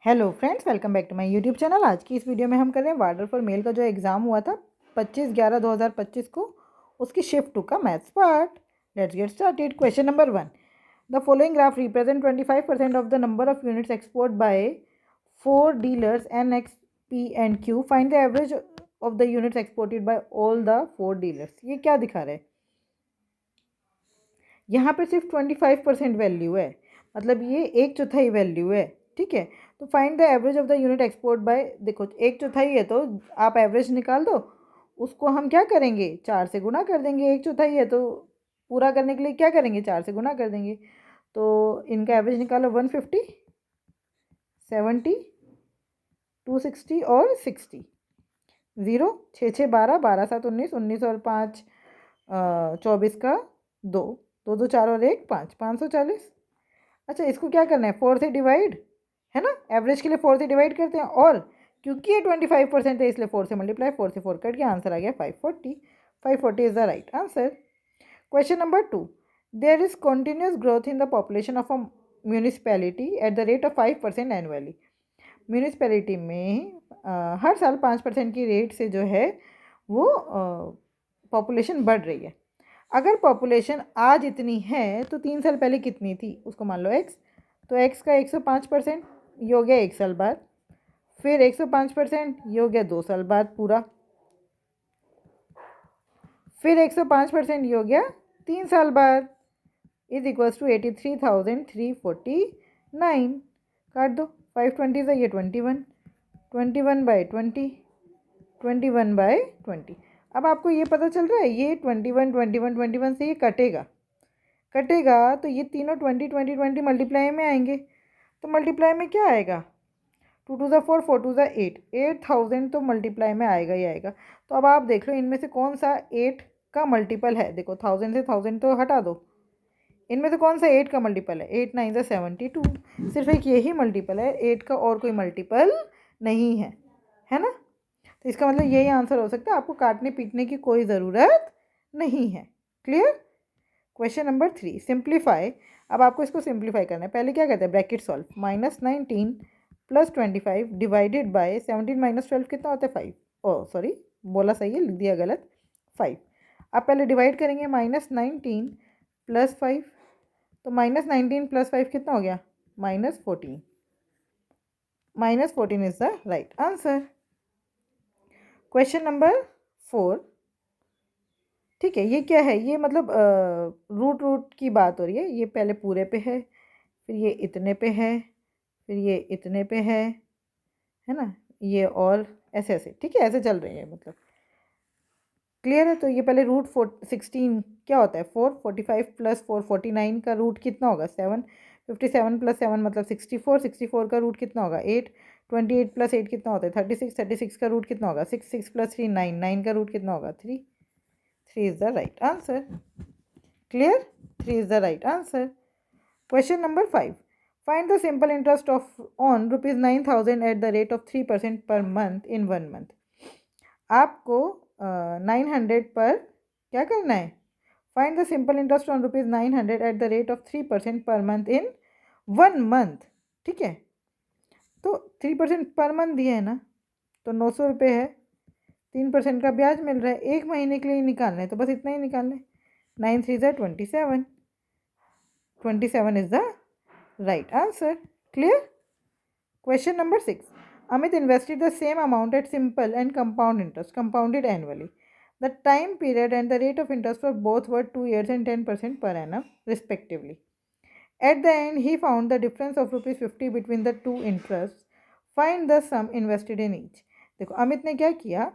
Hello friends, welcome back to my YouTube channel. आज की इस वीडियो में हम कर रहे हैं वार्डर फॉर मेल का जो एग्ज़ाम हुआ था 25/11/2025 को, उसकी शिफ्ट 2 का maths part. Let's get started. Question number 1, the following graph represent 25% of the number of units export by 4 dealers N X P and Q. Find the average of the units exported by all the 4 dealers. ये क्या दिखा रहे हैं? यहाँ पे सिर्फ 25% value है, मतलब ये 1/4 वैल्यू है। ठीक है, तो find the average of the unit export bye, देखो 1/4 है तो आप एवरेज निकाल दो। उसको हम क्या करेंगे, 4 से गुना कर देंगे। 1/4 है तो पूरा करने के लिए क्या करेंगे, 4 से गुना कर देंगे। तो इनका एवरेज निकालो, 150, 70, 260 और 60। 0, 6 6 12, 12 7 19, 19 और 5 24 का 2, 2 2 4 और 1 5, 540। अच्छा, इसको क्या करना है, 4 से डिवाइड, है ना। एवरेज के लिए 4 से डिवाइड करते हैं, और क्योंकि ये 25% है इसलिए 4 से मल्टीप्लाई, 4 से 4 कट के आंसर आ गया 540। 540 is the right answer. Question number 2, there is continuous growth in the population of a municipality at the rate of 5% annually. Municipality में हर साल 5% की रेट से जो है वो पॉपुलेशन बढ़ रही है। अगर पॉपुलेशन आज इतनी है तो 3 साल पहले कितनी थी, उसको मान लो एक्स। तो एक्स का 105% ये हो गया 1 साल बाद, फिर 105% ये हो गया 2 साल बाद पूरा, फिर 105% ये हो गया 3 साल बाद, इज इक्वल्स टू 83,349। काट दो, 520 से ये 21, 21/20, 21/20। अब आपको ये पता चल रहा है ये 21 21 21 से ये कटेगा, कटेगा तो ये तीनों 20 20 20 मल्टीप्लाई में आएंगे। तो मल्टीप्लाई में क्या आएगा, 2 2 4, 4 2 8, 8000 तो मल्टीप्लाई में आएगा ही आएगा। तो अब आप देख लो इनमें से कौन सा 8 का मल्टीपल है। देखो 1000 से 1000 तो हटा दो, इनमें से कौन सा 8 का मल्टीपल है, 8 9 से 72। सिर्फ एक यही मल्टीपल है 8 का, और कोई मल्टीपल नहीं है ना। तो इसका मतलब यही आंसर हो सकता है, आपको काटने पीटने की कोई ज़रूरत नहीं है। क्लियर। Question number 3, simplify. अब आपको इसको सिंप्लीफाई करना है। पहले क्या करते हैं, ब्रैकेट सॉल्व। -19 + 25 डिवाइडेड बाय 17 - 12 कितना होता है, 5। ओ सॉरी, बोला सही है, लिख दिया गलत, 5। अब पहले डिवाइड करेंगे, -19 + 5, तो -19 + 5 कितना हो गया, -14। -14 is the right answer. Question number 4, ठीक है, ये क्या है, ये मतलब रूट रूट की बात हो रही है। ये पहले पूरे पे है, फिर ये इतने पे है, फिर ये इतने पे है ना, ये और ऐसे ऐसे, ठीक है, ऐसे चल रही है मतलब। क्लियर है। तो ये पहले √16 क्या होता है, 4, 45 + 4 49 का रूट कितना होगा, 7, 57 + 7 मतलब 64, 64 का रूट कितना होगा, 8, 28 + 8 कितना होता है, 36, 36 का रूट कितना होगा, 6, 6 + 3 9, 9 का रूट कितना होगा, 3, 3 is the right answer. Clear? 3 is the right answer. Question number 5. Find the simple interest of on rupees 9,000 at the rate of 3% per month in 1 month. आपको 900 पर क्या करना है, find the simple interest on rupees 900 eight the rate of 3% per month in 1 month. ठीक है, तो 3% per month दिया है ना, तो 900 रुपये है, 3% का ब्याज मिल रहा है, 1 महीने के लिए निकालना है, तो बस इतना ही निकालना है। 9 3 ज़ा 27, 27 is the right answer. Clear? Question number 6. Amit invested the same amount at simple and compound interest, compounded annually. The time period and the rate of interest for both were 2 years and 10% per annum, respectively. At the end, he found the difference of rupees 50 between the two interests. Find the sum invested in each. देखो अमित ने क्या किया,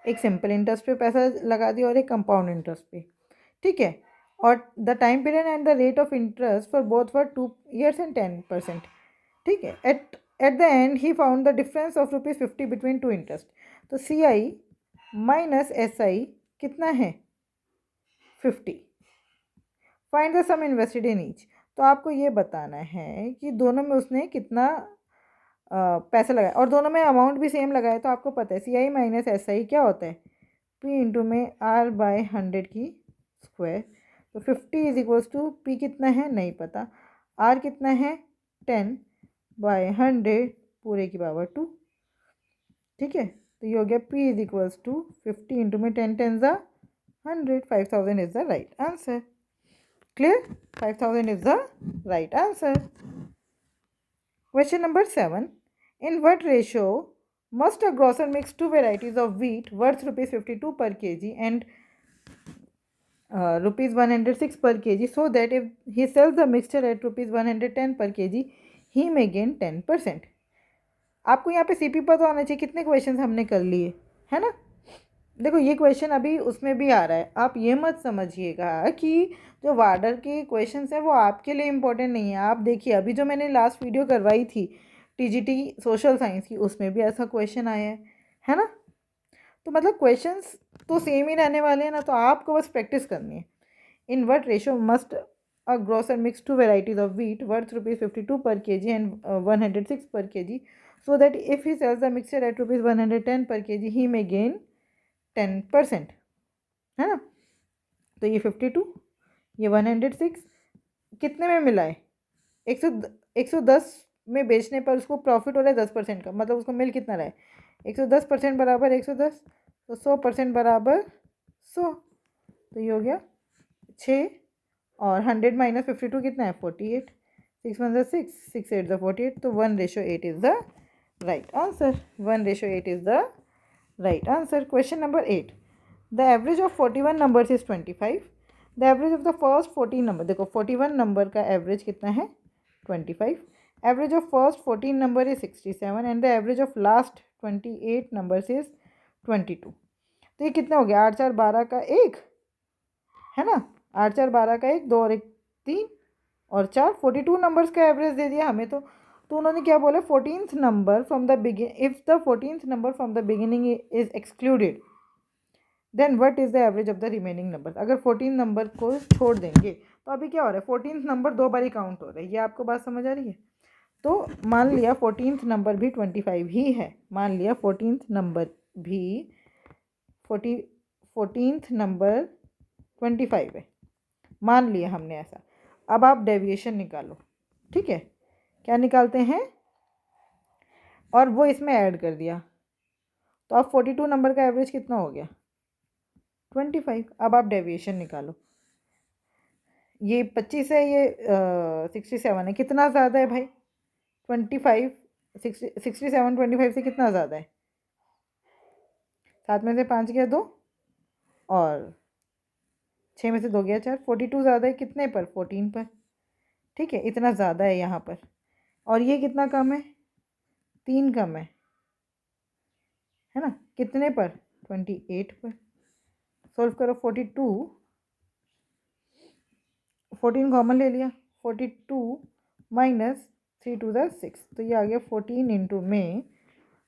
एक simple interest पे पैसा लगा दिया और एक कंपाउंड इंटरेस्ट पे। ठीक है, और the time period and the rate of interest for both for 2 years and 10%। ठीक है, at the end he found the difference of ₹50 between two interest. तो CI - SI कितना है, 50। Find the sum invested in each. तो आपको ये बताना है कि दोनों में उसने कितना पैसा लगाया, और दोनों में अमाउंट भी सेम लगाया। तो आपको पता है CI - SI क्या होता है, P इंटू में R/100 की स्क्वायर। तो 50 इज इक्वल्स टू P कितना है नहीं पता, R कितना है 10, बाय 100 पूरे की पावर 2। ठीक है, तो ये हो गया P is equals to 50 into में 10 10 ज़ा 100, 5000 is the right answer. Clear, 5000 is the right answer. Question number 7. In what ratio must a grocer mix two varieties of wheat worth rupees 52 per kg and rupees 106 per kg so that if he sells the mixture at rupees 110 per kg, he may gain 10%? आपको यहाँ पे CP पता होना चाहिए कितने question हमने कर लिए, है ना। देखो ये क्वेश्चन अभी उसमें भी आ रहा है, आप ये मत समझिएगा कि जो वार्डर के क्वेश्चंस हैं वो आपके लिए इम्पोर्टेंट नहीं है। आप देखिए अभी जो मैंने लास्ट वीडियो करवाई थी टीजीटी सोशल साइंस की, उसमें भी ऐसा क्वेश्चन आया है ना। तो मतलब क्वेश्चंस तो सेम ही रहने वाले हैं ना, तो आपको बस प्रैक्टिस करनी है। In what ratio must a grocer mix to varieties of wheat worth rupees 52 per kg and 106 per kg so that if he sells the mixture at rupees 110 per kg he may gain 10%, है ना। तो ये 52, ये 106 कितने में मिला है, 110 में बेचने पर उसको प्रॉफिट हो रहा है 10% का, मतलब उसको मिल कितना रहा है 110% बराबर 110, तो 100% बराबर 100। तो ये हो गया 6 और 100 माइनस 52 कितना है 48, 6 1 6 6 8 48, तो 1:8 is the right answer. 1:8 is the right answer. Question number 8. The average of 41 numbers is 25। The average of the first 14 number, देखो 41 नंबर का एवरेज कितना है 25, average of first 14 number is 67 and the average of last 28 numbers is 22। तो ये कितना हो गया 8 4 12 का 1, है ना। 8 4 12 का 1, 2 और 1 3 और 4, 42 नंबर्स का एवरेज दे दिया हमें। तो उन्होंने क्या बोला 14th number from the begin, if the 14th number from the beginning is excluded then what is the average of the remaining number. अगर 14 नंबर को छोड़ देंगे तो अभी क्या हो रहा है 14th नंबर 2 बार काउंट हो रहा है। ये आपको बात समझ आ रही है। तो मान लिया 14th नंबर भी 25 ही है, मान लिया 14th नंबर भी 14th नंबर 25 है, मान लिया हमने ऐसा। अब आप डेविएशन निकालो, ठीक है। क्या निकालते हैं, और वो इसमें ऐड कर दिया, तो अब 42 नंबर का एवरेज कितना हो गया 25। अब आप डेविएशन निकालो, ये 25 है, ये 67 है, कितना ज़्यादा है भाई 25, 67 25 से कितना ज़्यादा है, 7 में से 5 गया 2 और 6 में से 2 गया 4, 42 ज़्यादा है कितने पर 14 पर, ठीक है, इतना ज़्यादा है यहाँ पर। और ये कितना कम है 3 कम है ना, कितने पर 28 पर। सॉल्व करो 42, 14 कॉमन ले लिया, 42 माइनस 3 2 ज़ा 6, तो ये आ गया 14 इंटू में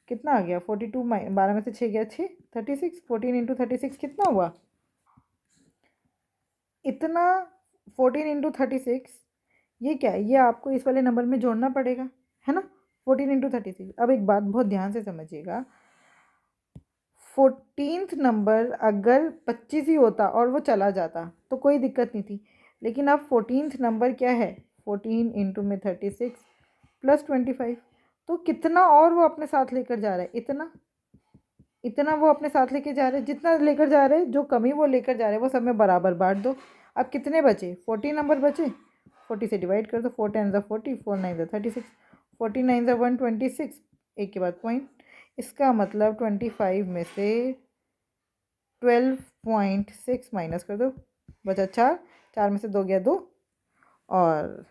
कितना आ गया 42 12 में से 6 गया 6 36, 14 इंटू 36 कितना हुआ इतना, 14 इंटू 36, ये क्या है, ये आपको इस वाले नंबर में जोड़ना पड़ेगा, है ना। 14 इंटू 36। अब एक बात बहुत ध्यान से समझिएगा, 14th नंबर अगर 25 ही होता और वो चला जाता तो कोई दिक्कत नहीं थी, लेकिन अब 14th नंबर क्या है 14 इंटू में 36 प्लस 25, तो कितना और वो अपने साथ लेकर जा रहा है, इतना इतना वो अपने साथ लेकर जा रहे हैं, जितना लेकर जा रहे हैं जो कमी वो लेकर जा रहे हैं वो सब में बराबर बांट दो। अब कितने बचे 40 नंबर बचे, 40 से डिवाइड कर दो, 4 10 ज़ा 40, 4 9 ज़ा 36, 49 ज़ा 126, एक के बाद पॉइंट, इसका मतलब 25 में से 12.6 माइनस कर दो, बचा 4, 4 में से 2 गया 2 और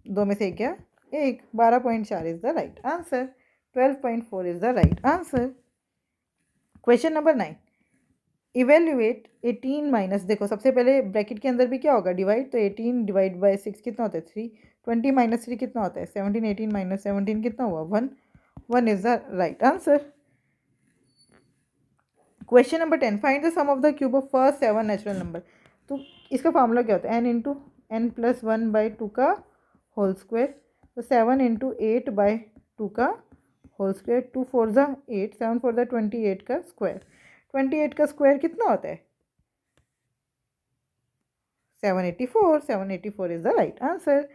2 में से 1 गया 1, 12.4 is the right answer. 12.4 is the right answer. Question number 9, evaluate 18 minus, देखो सबसे पहले ब्रैकेट के अंदर भी क्या होगा डिवाइड, तो 18 डिवाइड बाय 6 कितना होता है 3, 20 माइनस 3 कितना होता है 17, 18 माइनस 17 कितना हुआ 1, 1 is the right answer. Question number 10, find the sum of the cube of first 7 natural number. तो इसका फॉर्मूला क्या होता है n into n plus 1 by 2 का होल स्क्वायर, तो 7 इंटू 8 बाई 2 का होल स्क्वायर, 2 4 ज़ा 8, 7 4 ज़ा 28 का स्क्वायर, 28 का स्क्वायर कितना होता है 784, 784 is the right answer.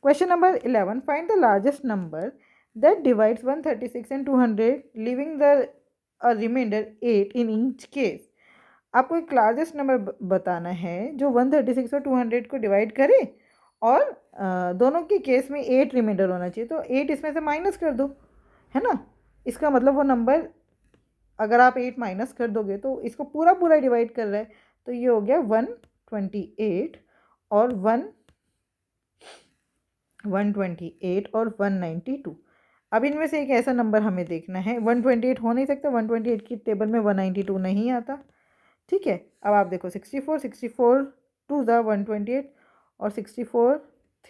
Question number 11. Find the largest number that divides 136 and 200, leaving the a remainder 8 in each case. आपको एक लार्जेस्ट नंबर बताना है जो 136 और 200 को डिवाइड करे और दोनों के केस में 8 रिमाइंडर होना चाहिए, तो 8 इसमें से माइनस कर दो, है ना। इसका मतलब वो नंबर अगर आप 8 माइनस कर दोगे तो इसको पूरा पूरा डिवाइड कर रहा है, तो ये हो गया 128 और 128 और 192। अब इनमें से एक ऐसा नंबर हमें देखना है, 128 हो नहीं सकता, 128 की टेबल में 192 नहीं आता, ठीक है। अब आप देखो 64 2 ज़ा 128 और 64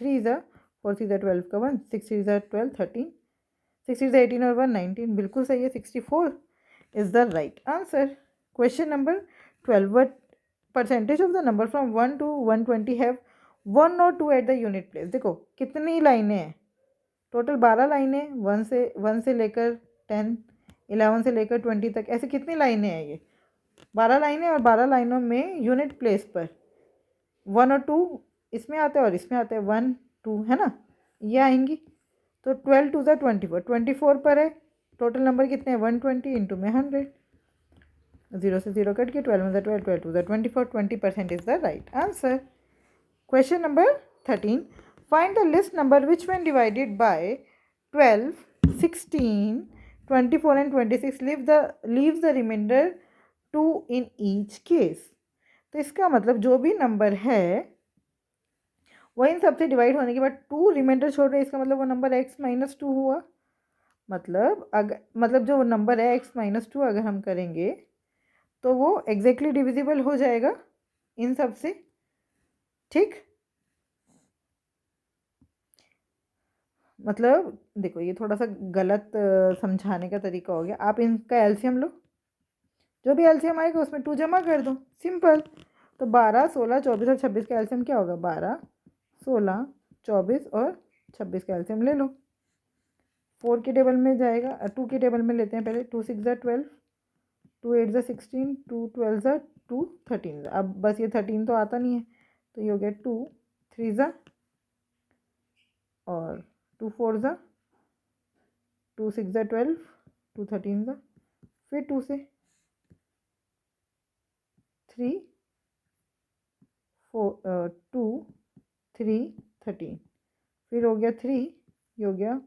3 ज़ा 4 3 ज़ा 12 का 1, 6 3 ज़ा 12 13, 6 3 ज़ा 18 और 1 19, बिल्कुल सही है, 64 is the right answer. Question number 12. What percentage of the number from 1 to 120 have 1 और 2 एट द यूनिट प्लेस। देखो कितनी लाइनें हैं, टोटल 12 लाइनें, 1 से लेकर 10, 11 से लेकर 20 तक, ऐसे कितनी लाइनें हैं, ये 12 लाइनें, और 12 लाइनों में यूनिट प्लेस पर 1 और 2 इसमें आते हैं और इसमें आते हैं, 1 2, है ना, ये आएंगी। तो 12 2 ज़ा 24 पर है, टोटल नंबर कितने हैं 120 इंटू में 100, 0 से 0 कट के 12 में 12, 12 2 ज़ा 24, 20% is the right answer. Question number 13. Find the list number which when divided by 12, 16, 24 and 26 leaves the remainder 2 in each case. तो इसका मतलब जो भी नंबर है वो इन सबसे डिवाइड होने के बाद 2 रिमाइंडर छोड़ रहे हैं, इसका मतलब वो नंबर x माइनस 2 हुआ। मतलब जो नंबर है x माइनस 2 अगर हम करेंगे तो वो एग्जैक्टली डिविजिबल हो जाएगा इन सब से, ठीक। मतलब देखो ये थोड़ा सा गलत समझाने का तरीका हो गया। आप इनका एलसीएम लो, जो भी एलसीएम आएगा उसमें 2 जमा कर दो, सिंपल। तो 12 16 24 और 26 का एलसीएम क्या होगा, 12 16 24 और 26 का एलसीएम ले लो। 4 की टेबल में जाएगा, 2 की टेबल में लेते हैं पहले, 2 6 ज़ा 12, 2 8 ज़ा 16, 2 12 ज़ा 2 13 ज़ा। अब बस ये 13 तो आता नहीं है, तो ये हो गया 2 3 ज़ा और 2 4 ज़ा, 2 6 ज़ा 12, 2 13 ज़ा, फिर 2 से 3 4 2 3 13, फिर हो गया 3, ये हो गया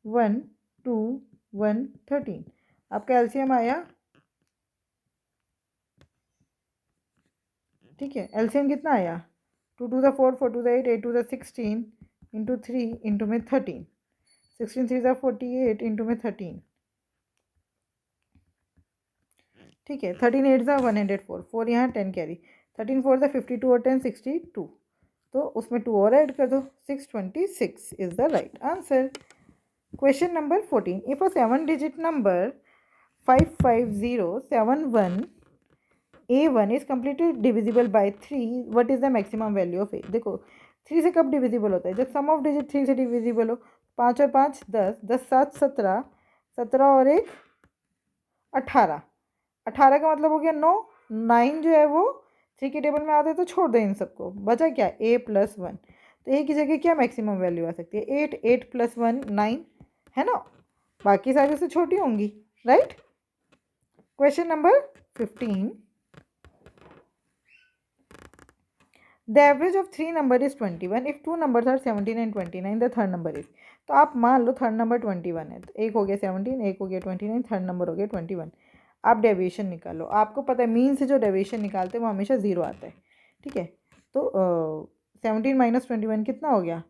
1 2 1 13। आपका एलसीएम आया, ठीक है। एलसीएम कितना आया, 2 2 ज़ा 4, 4 2 ज़ा 8, 8 2 ज़ा 16 इंटू 3 इंटू में 13, 16 3 ज़ा 48 इंटू में 13, ठीक है। 13 8 ज़ा 104, 4 यहाँ 10 कैरी, 13 4 ज़ा 52 और 10 62, तो उसमें 2 और ऐड कर दो, 626 is the right answer. Question number 14. If a 7-digit number 55071 A1 is completely divisible by 3, what is the maximum value of A? देखो 3 से कब डिविजिबल होता है, जब सम ऑफ डिजिट 3 से डिविजिबल हो। 5 और 5 10, 10 7 17, 17 और 1 18, 18 का मतलब हो गया 9, 9 जो है वो 3 की टेबल में आते हैं तो छोड़ दो इन सबको, बचा क्या A + 1, तो A की जगह क्या मैक्सिमम वैल्यू आ सकती है, 8, 8 + 1 9, है ना, बाकी सारी उससे छोटी होंगी, right. Question number 15. The average of 3 number is 21 if 2 numbers are 17 and 29, the third number is. तो आप मान लो थर्ड नंबर 21 है, तो एक हो गया 17, एक हो गया 29, थर्ड नंबर हो गया 21। आप डेविएशन निकालो, आपको पता है मीन से जो डेविएशन निकालते हैं वो हमेशा 0 आता है, ठीक है। तो 17 माइनस 21 कितना हो गया,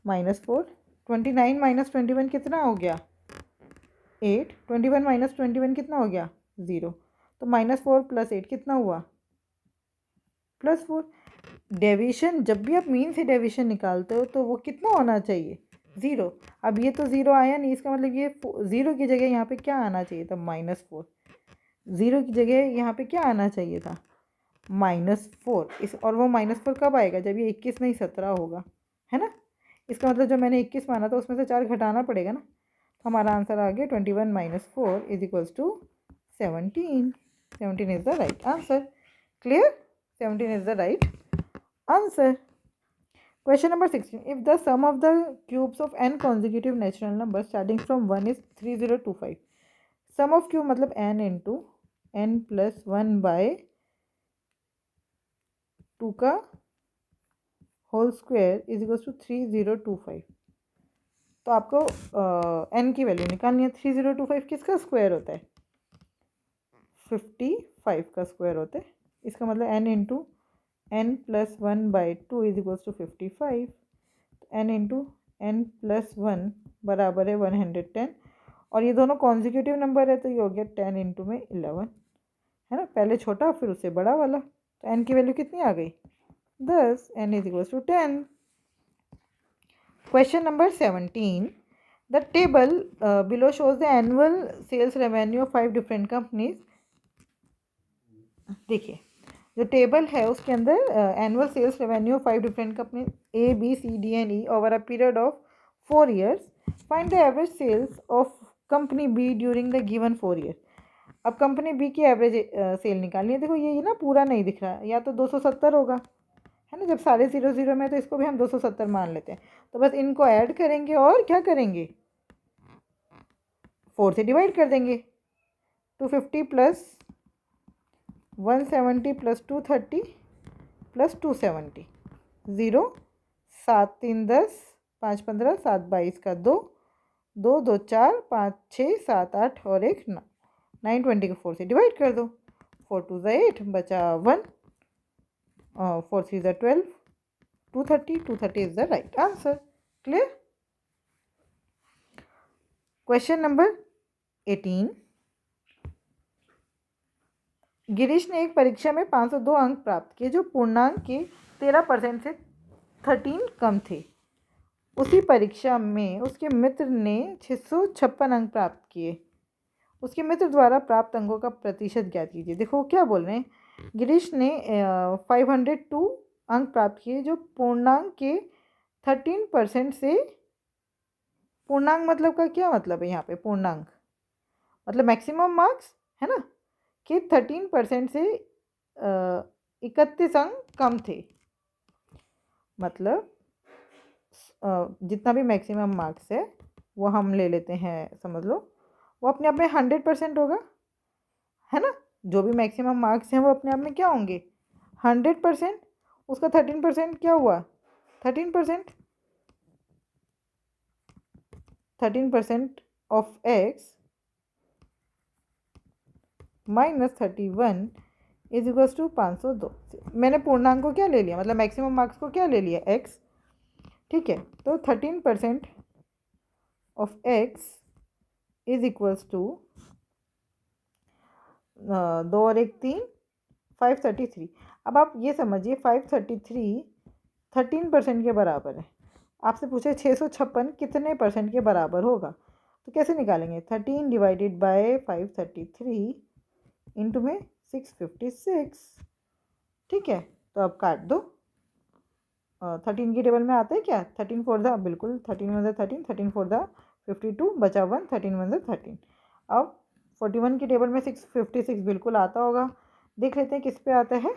-4, 29 माइनस 21 कितना हो गया, 8, 21 माइनस 21 कितना हो गया, 0, तो -4 + 8 कितना हुआ, +4। डेविएशन जब भी आप मीन से डेविएशन निकालते हो तो वो कितना होना चाहिए, 0। अब ये तो 0 आया नहीं, इसका मतलब ये 0 की जगह यहाँ पे क्या आना चाहिए था, -4। 0 की जगह यहाँ पे क्या आना चाहिए था, -4। इस और वो -4 कब आएगा, जब ये 21 नहीं 17 होगा, है ना। इसका मतलब जो मैंने 21 माना था उसमें से 4 घटाना पड़ेगा ना, तो हमारा आंसर आ गया 21 - 4 = 17। 17 is the right answer. Clear, 17 is the right answer. Question number 16. If the sum of the cubes of n consecutive natural numbers starting from 1 is 3025, sum of cube मतलब n into n plus 1 by 2 का whole square is equal to 3025। तो आपको n की value निकालनी है। 3025 किसका square होता है? 55 का स्क्वायर होता है। इसका मतलब n into n plus 1 by 2 is equals to 55। n into n plus 1 बराबर है 110, और ये दोनों कॉन्जिक्यूटिव नंबर है तो ये हो गया 10 इंटू में 11, है ना। पहले छोटा फिर उससे बड़ा वाला, तो n की वैल्यू कितनी आ गई? 10। n is equals to 10। Question number 17. The table below shows the annual sales revenue of 5 different companies. देखिए जो टेबल है उसके अंदर annual sales revenue of 5 different company A, B, C, D and E over a period of 4 years. Find the average sales of company B during the given 4 years. अब company B की average sale निकालनी है। देखो ये ना पूरा नहीं दिख रहा, या तो 270 होगा, है ना। जब सारे 0 0 में तो इसको भी हम 270 मान लेते हैं। तो बस इनको ऐड करेंगे और क्या करेंगे, 4 से डिवाइड कर देंगे। 250 प्लस 170 प्लस 230 प्लस 270, 0, 7 3 10, 5 15, 7 22 का 2, 2 2 4, 5 6, 7 8 और 1 9, 920 को 4 से डिवाइड कर दो। 4 2 8 बचा 1, 4 3 12, 230 is the right answer. Clear? Question number 18. Girish ने एक परीक्षा में 502 अंक प्राप्त किए जो पूर्णांक के 13% से 13 कम थे। उसी परीक्षा में उसके मित्र ने 656 अंक प्राप्त किए। उसके मित्र द्वारा प्राप्त अंकों का प्रतिशत ज्ञात कीजिए। देखो क्या बोल रहे हैं, गिरीश ने 502 अंक प्राप्त किए जो पूर्णांक के 13% से, पूर्णांक मतलब का क्या मतलब है यहाँ पे, पूर्णांक मतलब मैक्सिमम मार्क्स, है ना, कि 13% से 31 अंक कम थे। मतलब जितना भी मैक्सिमम मार्क्स है वो हम ले लेते हैं, समझ लो वो अपने आप में 100% होगा, है ना। जो भी मैक्सिमम मार्क्स हैं वो अपने आप में क्या होंगे, 100%। उसका 13% क्या हुआ, 13% of x minus 31 is equals to 502। मैंने पूर्णांक को क्या ले लिया, मतलब मैक्सिमम मार्क्स को क्या ले लिया, x, ठीक है। तो 13% of x is equals to 2 और 1 3, 533। अब आप ये समझिए 533 13% के बराबर है। आपसे पूछे 656 कितने परसेंट के बराबर होगा, तो कैसे निकालेंगे, 13 डिवाइडेड बाय 533 इंटू में 656, ठीक है। तो अब काट दो। 13 की टेबल में आता है क्या, 13 4 द, बिल्कुल 13 1 13, 13 4 द 52, बचा 1, 13 1 13। अब 41 की टेबल में 656 बिल्कुल आता होगा, देख लेते हैं किस पे आता है।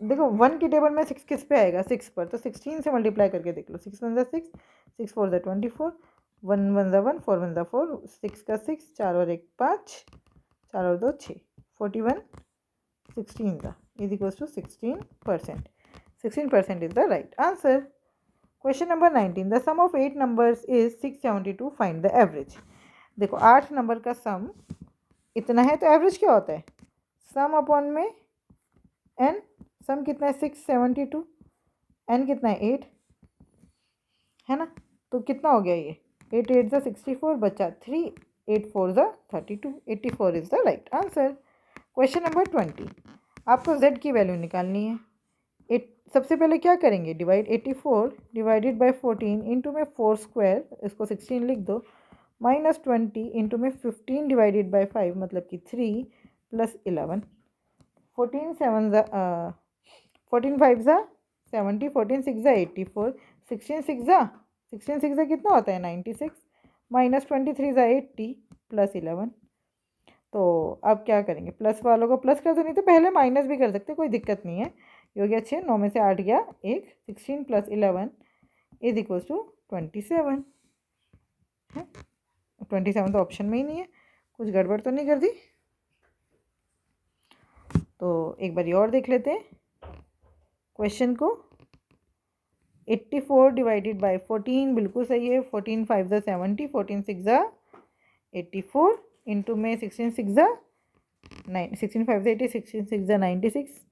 देखो 1 की टेबल में 6 किस पे आएगा, 6 पर, तो 16 से मल्टीप्लाई करके देख लो। 6 1 6, 6 4 24, 1 1 1, 4 1 4, 6 का 6, 4 और 1 5, 4 और 2 6, 41 16 का is equals to 16%। 16% is the right answer. Question number 19. The sum of 8 numbers is 672. Find the average. देखो 8 नंबर का सम इतना है तो एवरेज क्या होता है, सम अपॉन में n। सम कितना है 672, n कितना है 8, है ना। तो कितना हो गया ये, 8 8 ज़ा 64 बचा 3, 8 4 ज़ा 32, 84 is the right answer. Question number 20. आपको z की वैल्यू निकालनी है। सबसे पहले क्या करेंगे, डिवाइड 84 डिवाइडेड बाय 14 इंटू में 4 स्क्वायर, इसको 16 लिख दो, माइनस 20 इंटू में 15 डिवाइडेड बाय 5 मतलब कि 3 प्लस 11, 14 7 14 5 ज़ा 70, 14 6 ज़ा 84, 16 6 ज़ा कितना होता है 96, माइनस 23 ज़ा 80 प्लस 11। तो अब क्या करेंगे, प्लस वालों को प्लस कर दो, नहीं तो पहले माइनस भी कर सकते, कोई दिक्कत नहीं है। ये हो गया 6, 9 में से 8 गया 1, 16 + 11 इज इक्वल्स टू 27 है। 27 तो ऑप्शन में ही नहीं है, कुछ गड़बड़ तो नहीं कर दी। तो एक बार और देख लेते हैं क्वेश्चन को। 84 डिवाइडेड बाय 14 बिल्कुल सही है। 14 5 ज़ा 70, 14 6 ज़ा 84 इंटू में 16 6 ज़ा 9, 16 5 ज़ा 80, 16 6 ज़ा 96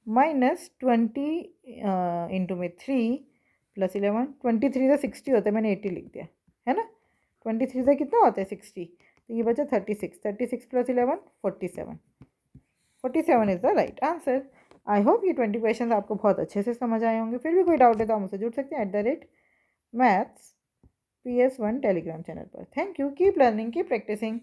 माइनस 20 इंटू में 3 + 11, 23 ज़ा 60 होता है, मैंने 80 लिख दिया है ना। 23 ज़ा कितना होता है 60, तो ये बचा 36, 36 + 11 47, 47 is the right answer. I hope ये 20 क्वेश्चन आपको बहुत अच्छे से समझ आए होंगे। फिर भी कोई डाउट है तो आप मुझसे जुड़ सकते हैं @maths PS1 टेलीग्राम चैनल पर। Thank you, keep learning, keep practising.